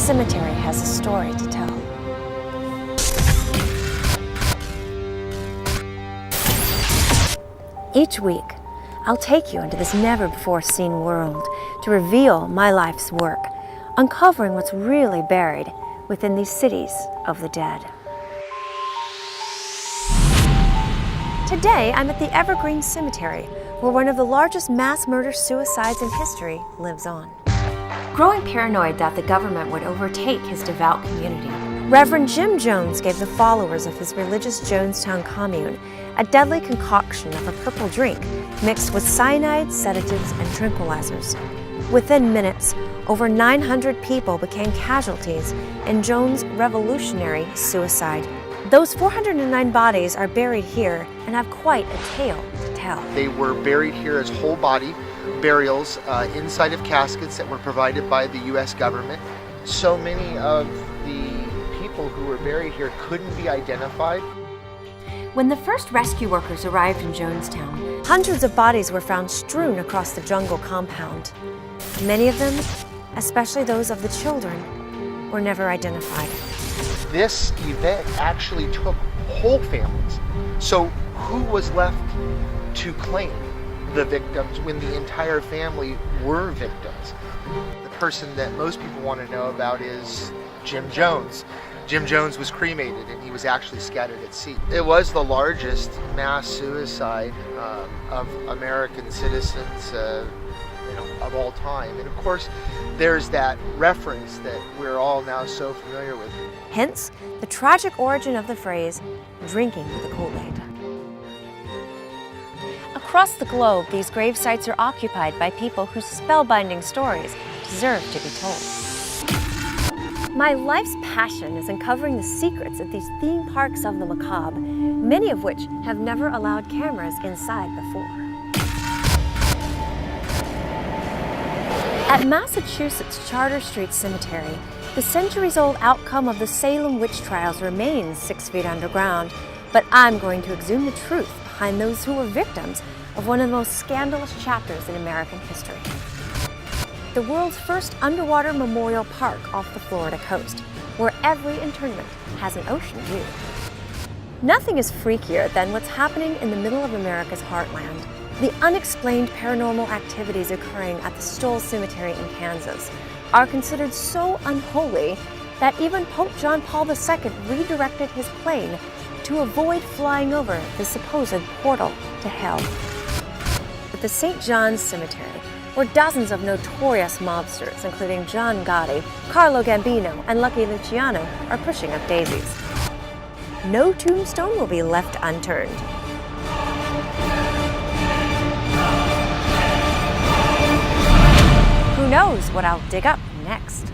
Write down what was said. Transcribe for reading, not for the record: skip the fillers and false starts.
cemetery has a story to tell. Each week, I'll take you into this never-before-seen world to reveal my life's work, uncovering what's really buried within these cities of the dead. Today, I'm at the Evergreen Cemetery, where one of the largest mass murder-suicides in history lives on. Growing paranoid that the government would overtake his devout community, Reverend Jim Jones gave the followers of his religious Jonestown commune a deadly concoction of a purple drink mixed with cyanide, sedatives, and tranquilizers. Within minutes, over 900 people became casualties in Jones' revolutionary suicide. Those 409 bodies are buried here and have quite a tale to tell. They were buried here as whole body burials inside of caskets that were provided by the U.S. government. So many of the people who were buried here couldn't be identified. When the first rescue workers arrived in Jonestown, hundreds of bodies were found strewn across the jungle compound. Many of them, especially those of the children, were never identified. This event actually took whole families. So who was left to claim the victims when the entire family were victims? The person that most people want to know about is Jim Jones. Jim Jones was cremated and he was actually scattered at sea. It was the largest mass suicide of American citizens of all time. And of course, there's that reference that we're all now so familiar with. Hence, the tragic origin of the phrase, drinking the Kool-Aid. Across the globe, these grave sites are occupied by people whose spellbinding stories deserve to be told. My life's passion is uncovering the secrets of these theme parks of the macabre, many of which have never allowed cameras inside before. At Massachusetts Charter Street Cemetery, the centuries-old outcome of the Salem witch trials remains 6 feet underground, but I'm going to exhume the truth behind those who were victims of one of the most scandalous chapters in American history. The world's first underwater memorial park off the Florida coast, where every internment has an ocean view. Nothing is freakier than what's happening in the middle of America's heartland. The unexplained paranormal activities occurring at the Stoll Cemetery in Kansas are considered so unholy that even Pope John Paul II redirected his plane to avoid flying over the supposed portal to hell. At the St. John's Cemetery, where dozens of notorious mobsters, including John Gotti, Carlo Gambino, and Lucky Luciano, are pushing up daisies. No tombstone will be left unturned. Who knows what I'll dig up next?